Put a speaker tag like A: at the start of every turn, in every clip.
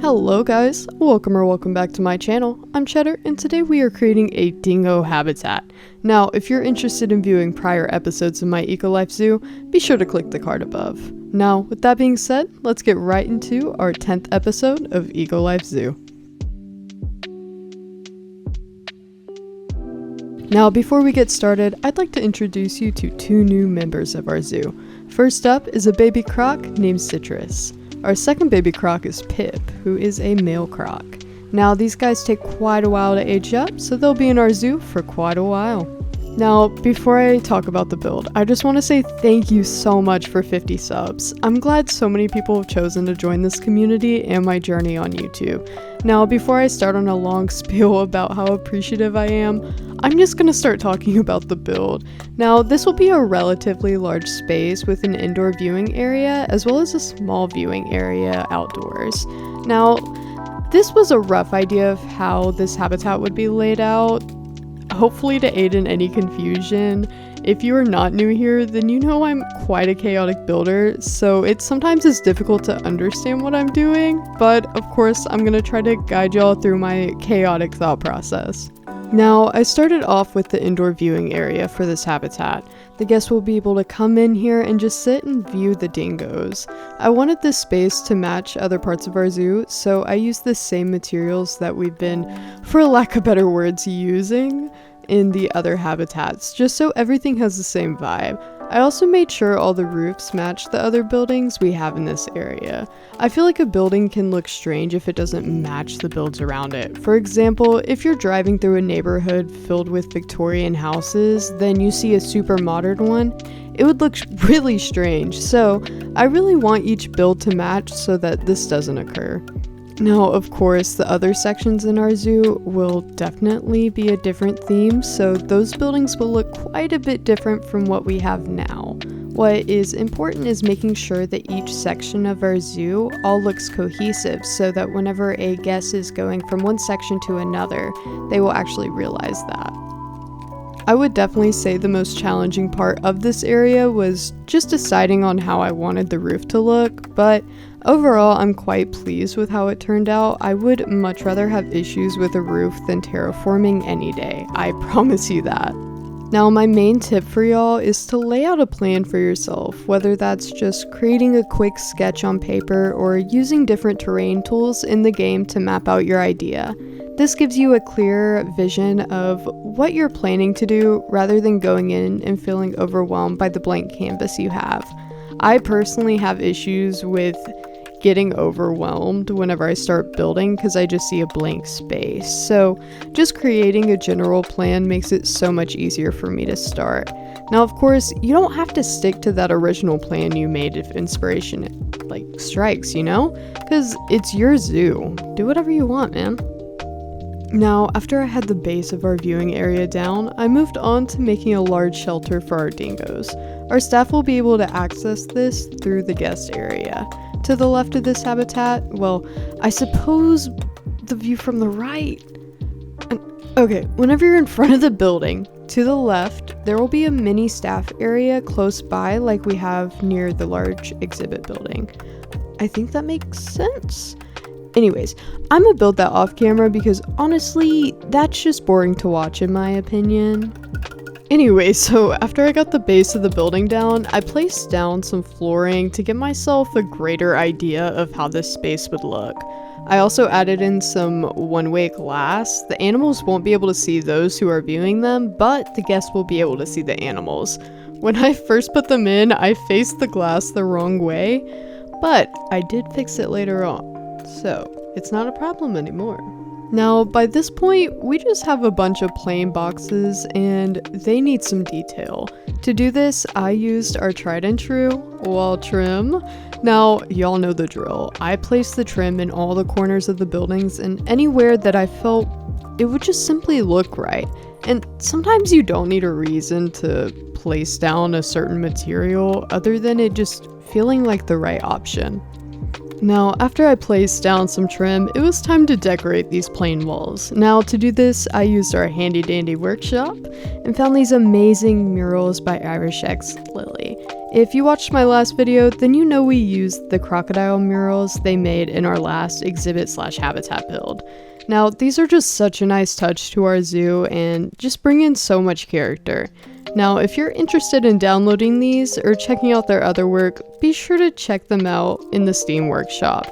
A: Hello guys, welcome back to my channel. I'm Cheddar and today we are creating a dingo habitat. Now if you're interested in viewing prior episodes of my EcoLife zoo, be sure to click the card above. Now with that being said, let's get right into our 10th episode of EcoLife Zoo. Now before we get started, I'd like to introduce you to two new members of our zoo. First up is a baby croc named Citrus. Our second baby croc is Pip, who is a male croc. Now these guys take quite a while to age up, so they'll be in our zoo for quite a while. Now before I talk about the build, I just want to say thank you so much for 50 subs. I'm glad so many people have chosen to join this community and my journey on YouTube. Now before I start on a long spiel about how appreciative I am, I'm just going to start talking about the build. Now this will be a relatively large space with an indoor viewing area as well as a small viewing area outdoors. Now this was a rough idea of how this habitat would be laid out, hopefully to aid in any confusion. If you are not new here, then you know I'm quite a chaotic builder, so it sometimes is difficult to understand what I'm doing, but of course I'm going to try to guide y'all through my chaotic thought process. Now, I started off with the indoor viewing area for this habitat. The guests will be able to come in here and just sit and view the dingoes. I wanted this space to match other parts of our zoo, so I used the same materials that we've been, for lack of better words, using in the other habitats, just so everything has the same vibe. I also made sure all the roofs match the other buildings we have in this area. I feel like a building can look strange if it doesn't match the builds around it. For example, if you're driving through a neighborhood filled with Victorian houses, then you see a super modern one, it would look really strange. So I really want each build to match so that this doesn't occur. Now, of course, the other sections in our zoo will definitely be a different theme, so those buildings will look quite a bit different from what we have now. What is important is making sure that each section of our zoo all looks cohesive so that whenever a guest is going from one section to another, they will actually realize that. I would definitely say the most challenging part of this area was just deciding on how I wanted the roof to look, but overall I'm quite pleased with how it turned out. I would much rather have issues with a roof than terraforming any day, I promise you that. Now my main tip for y'all is to lay out a plan for yourself, whether that's just creating a quick sketch on paper or using different terrain tools in the game to map out your idea. This gives you a clear vision of what you're planning to do rather than going in and feeling overwhelmed by the blank canvas you have. I personally have issues with getting overwhelmed whenever I start building because I just see a blank space. So just creating a general plan makes it so much easier for me to start. Now, of course, you don't have to stick to that original plan you made if inspiration strikes, you know? Because it's your zoo. Do whatever you want, man. Now, after I had the base of our viewing area down, I moved on to making a large shelter for our dingoes. Our staff will be able to access this through the guest area. To the left of this habitat, well, I suppose the view from the right. Okay, whenever you're in front of the building, to the left, there will be a mini staff area close by like we have near the large exhibit building. I think that makes sense. Anyways, I'm gonna build that off camera because honestly, that's just boring to watch in my opinion. Anyway, so after I got the base of the building down, I placed down some flooring to give myself a greater idea of how this space would look. I also added in some one-way glass. The animals won't be able to see those who are viewing them, but the guests will be able to see the animals. When I first put them in, I faced the glass the wrong way, but I did fix it later on. So, it's not a problem anymore. Now, by this point, we just have a bunch of plain boxes and they need some detail. To do this, I used our tried and true wall trim. Now, y'all know the drill. I placed the trim in all the corners of the buildings and anywhere that I felt it would just simply look right. And sometimes you don't need a reason to place down a certain material other than it just feeling like the right option. Now, after I placed down some trim, it was time to decorate these plain walls. Now, to do this, I used our handy dandy workshop and found these amazing murals by Irish X Lily. If you watched my last video, then you know we used the crocodile murals they made in our last exhibit/habitat build. Now, these are just such a nice touch to our zoo and just bring in so much character. Now, if you're interested in downloading these or checking out their other work, be sure to check them out in the Steam Workshop.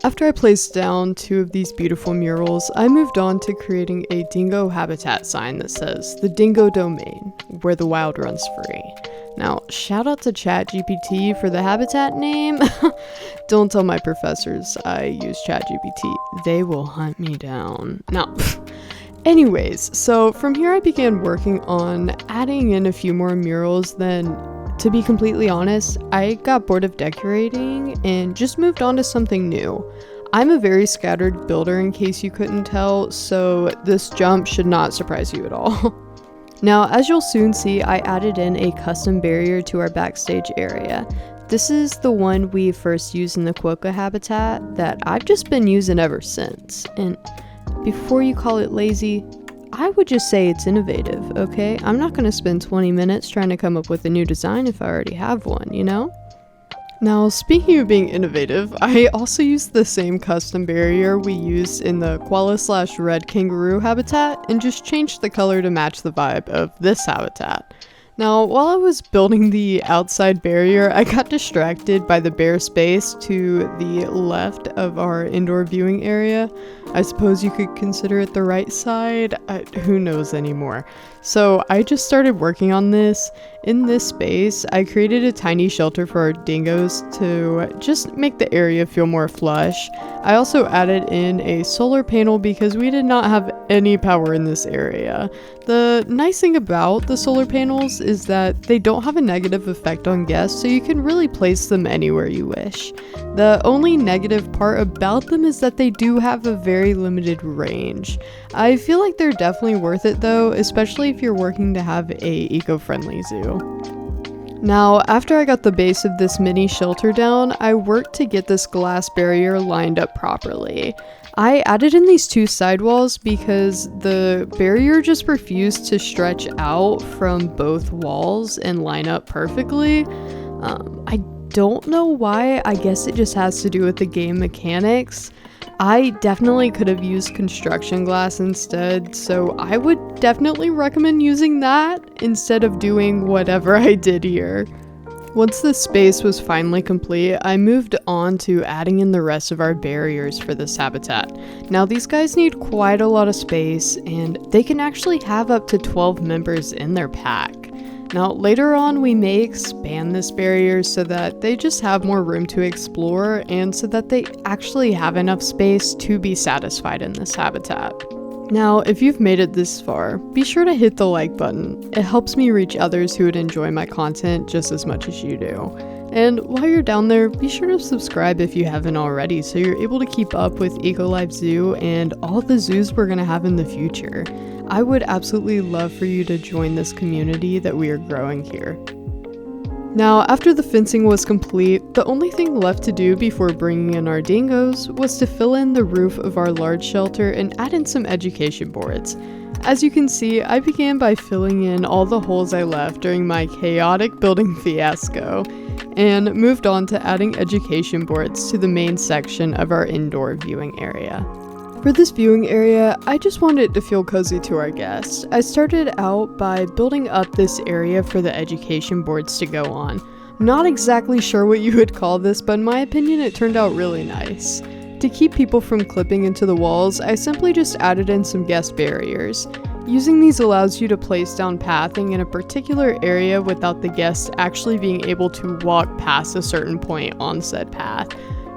A: After I placed down 2 of these beautiful murals, I moved on to creating a dingo habitat sign that says, "The Dingo Domain, where the wild runs free." Now, shout out to ChatGPT for the habitat name. Don't tell my professors I use ChatGPT. They will hunt me down. Now, anyways, so from here I began working on adding in a few more murals. Then, to be completely honest, I got bored of decorating and just moved on to something new. I'm a very scattered builder in case you couldn't tell, so this jump should not surprise you at all. Now, as you'll soon see, I added in a custom barrier to our backstage area. This is the one we first used in the quokka habitat that I've just been using ever since. And before you call it lazy, I would just say it's innovative, okay? I'm not gonna spend 20 minutes trying to come up with a new design if I already have one, you know? Now, speaking of being innovative, I also used the same custom barrier we used in the koala/red kangaroo habitat and just changed the color to match the vibe of this habitat. Now, while I was building the outside barrier, I got distracted by the bare space to the left of our indoor viewing area. I suppose you could consider it the right side. Who knows anymore. So I just started working on this. In this space, I created a tiny shelter for our dingoes to just make the area feel more flush. I also added in a solar panel because we did not have any power in this area. The nice thing about the solar panels is that they don't have a negative effect on guests, so you can really place them anywhere you wish. The only negative part about them is that they do have a very limited range. I feel like they're definitely worth it though, especially if you're working to have a eco-friendly zoo. Now, after I got the base of this mini shelter down, I worked to get this glass barrier lined up properly. I added in these 2 sidewalls because the barrier just refused to stretch out from both walls and line up perfectly. I don't know why. I guess it just has to do with the game mechanics. I definitely could have used construction glass instead, so I would definitely recommend using that instead of doing whatever I did here. Once the space was finally complete, I moved on to adding in the rest of our barriers for this habitat. Now, these guys need quite a lot of space, and they can actually have up to 12 members in their pack. Now, later on, we may expand this barrier so that they just have more room to explore and so that they actually have enough space to be satisfied in this habitat. Now, if you've made it this far, be sure to hit the like button. It helps me reach others who would enjoy my content just as much as you do. And while you're down there, be sure to subscribe if you haven't already so you're able to keep up with EcoLife Zoo and all the zoos we're going to have in the future. I would absolutely love for you to join this community that we are growing here. Now, after the fencing was complete, the only thing left to do before bringing in our dingoes was to fill in the roof of our large shelter and add in some education boards. As you can see, I began by filling in all the holes I left during my chaotic building fiasco, and moved on to adding education boards to the main section of our indoor viewing area. For this viewing area, I just wanted it to feel cozy to our guests. I started out by building up this area for the education boards to go on. Not exactly sure what you would call this, but in my opinion it turned out really nice. To keep people from clipping into the walls, I simply just added in some guest barriers. Using these allows you to place down pathing in a particular area without the guests actually being able to walk past a certain point on said path.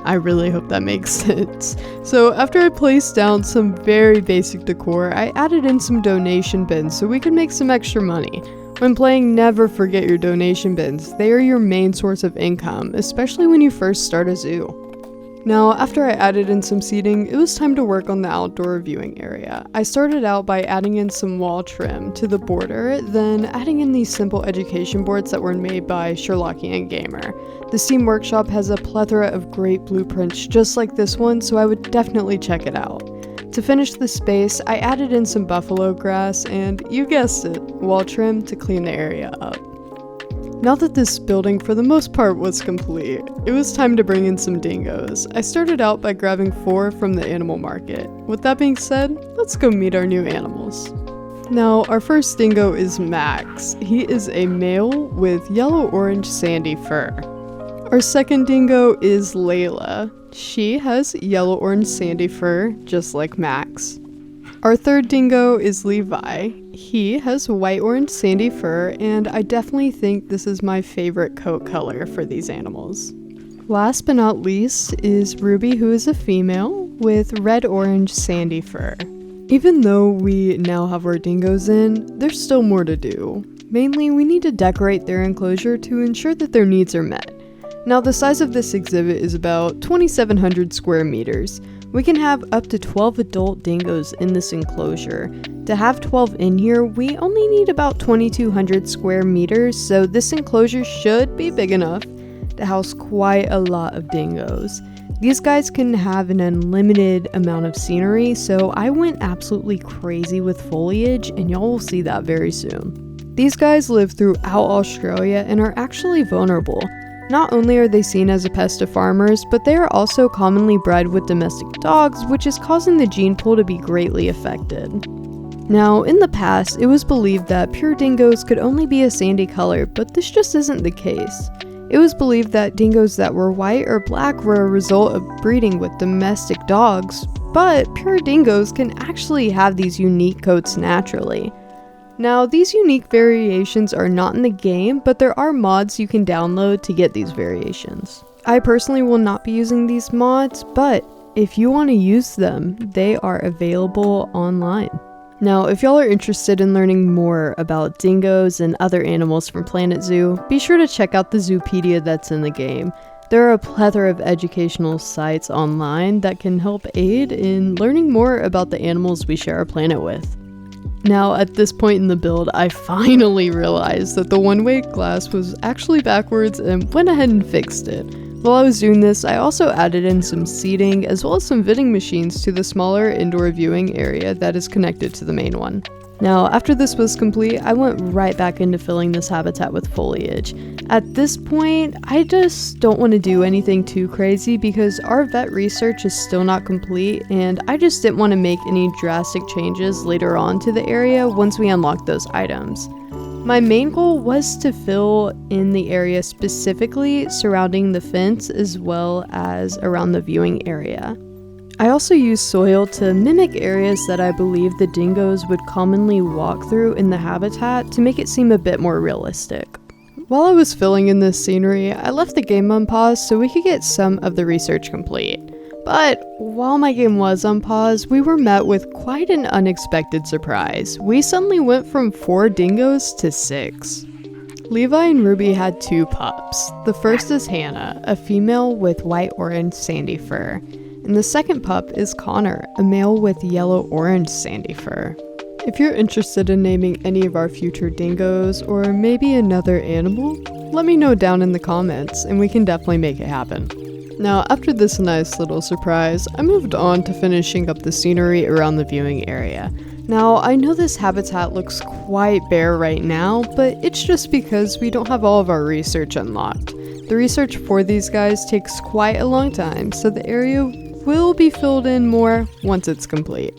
A: I really hope that makes sense. So after I placed down some very basic decor, I added in some donation bins so we could make some extra money. When playing, never forget your donation bins. They are your main source of income, especially when you first start a zoo. Now, after I added in some seating, it was time to work on the outdoor viewing area. I started out by adding in some wall trim to the border, then adding in these simple education boards that were made by Sherlockian Gamer. The Steam Workshop has a plethora of great blueprints just like this one, so I would definitely check it out. To finish the space, I added in some buffalo grass and, you guessed it, wall trim to clean the area up. Now that this building for the most part was complete, it was time to bring in some dingoes. I started out by grabbing 4 from the animal market. With that being said, let's go meet our new animals. Now, our first dingo is Max. He is a male with yellow-orange sandy fur. Our second dingo is Layla. She has yellow-orange sandy fur, just like Max. Our third dingo is Levi. He has white-orange sandy fur, and I definitely think this is my favorite coat color for these animals. Last but not least is Ruby, who is a female with red-orange sandy fur. Even though we now have our dingoes in, there's still more to do. Mainly, we need to decorate their enclosure to ensure that their needs are met. Now, the size of this exhibit is about 2,700 square meters. We can have up to 12 adult dingoes in this enclosure. To have 12 in here, we only need about 2,200 square meters, so this enclosure should be big enough to house quite a lot of dingoes. These guys can have an unlimited amount of scenery, so I went absolutely crazy with foliage, and y'all will see that very soon. These guys live throughout Australia and are actually vulnerable. Not only are they seen as a pest to farmers, but they are also commonly bred with domestic dogs, which is causing the gene pool to be greatly affected. Now, in the past, it was believed that pure dingoes could only be a sandy color, but this just isn't the case. It was believed that dingoes that were white or black were a result of breeding with domestic dogs, but pure dingoes can actually have these unique coats naturally. Now, these unique variations are not in the game, but there are mods you can download to get these variations. I personally will not be using these mods, but if you want to use them, they are available online. Now, if y'all are interested in learning more about dingoes and other animals from Planet Zoo, be sure to check out the Zoopedia that's in the game. There are a plethora of educational sites online that can help aid in learning more about the animals we share our planet with. Now, at this point in the build, I finally realized that the one-way glass was actually backwards and went ahead and fixed it. While I was doing this, I also added in some seating as well as some vending machines to the smaller indoor viewing area that is connected to the main one. Now, after this was complete, I went right back into filling this habitat with foliage. At this point, I just don't want to do anything too crazy because our vet research is still not complete, and I just didn't want to make any drastic changes later on to the area once we unlock those items. My main goal was to fill in the area specifically surrounding the fence as well as around the viewing area. I also used soil to mimic areas that I believe the dingoes would commonly walk through in the habitat to make it seem a bit more realistic. While I was filling in this scenery, I left the game on pause so we could get some of the research complete. But while my game was on pause, we were met with quite an unexpected surprise. We suddenly went from 4 dingoes to 6. Levi and Ruby had 2 pups. The first is Hannah, a female with white-orange sandy fur. And the second pup is Connor, a male with yellow-orange sandy fur. If you're interested in naming any of our future dingoes or maybe another animal, let me know down in the comments and we can definitely make it happen. Now, after this nice little surprise, I moved on to finishing up the scenery around the viewing area. Now, I know this habitat looks quite bare right now, but it's just because we don't have all of our research unlocked. The research for these guys takes quite a long time, so the area will be filled in more once it's complete.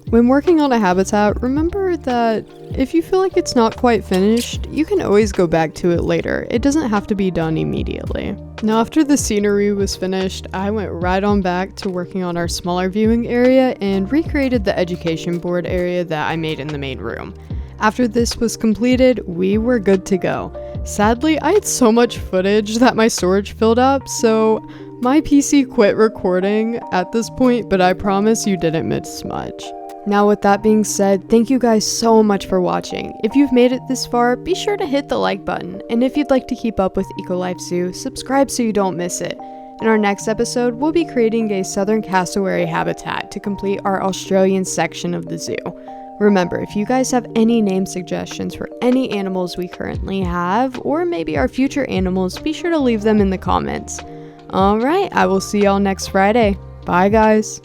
A: When working on a habitat, remember that if you feel like it's not quite finished, you can always go back to it later. It doesn't have to be done immediately. Now, after the scenery was finished, I went right on back to working on our smaller viewing area and recreated the education board area that I made in the main room. After this was completed, we were good to go. Sadly, I had so much footage that my storage filled up, so my PC quit recording at this point, but I promise you didn't miss much. Now, with that being said, thank you guys so much for watching. If you've made it this far, be sure to hit the like button, and if you'd like to keep up with EcoLife Zoo, subscribe so you don't miss it. In our next episode, we'll be creating a southern cassowary habitat to complete our Australian section of the zoo. Remember, if you guys have any name suggestions for any animals we currently have, or maybe our future animals, be sure to leave them in the comments. Alright, I will see y'all next Friday. Bye guys.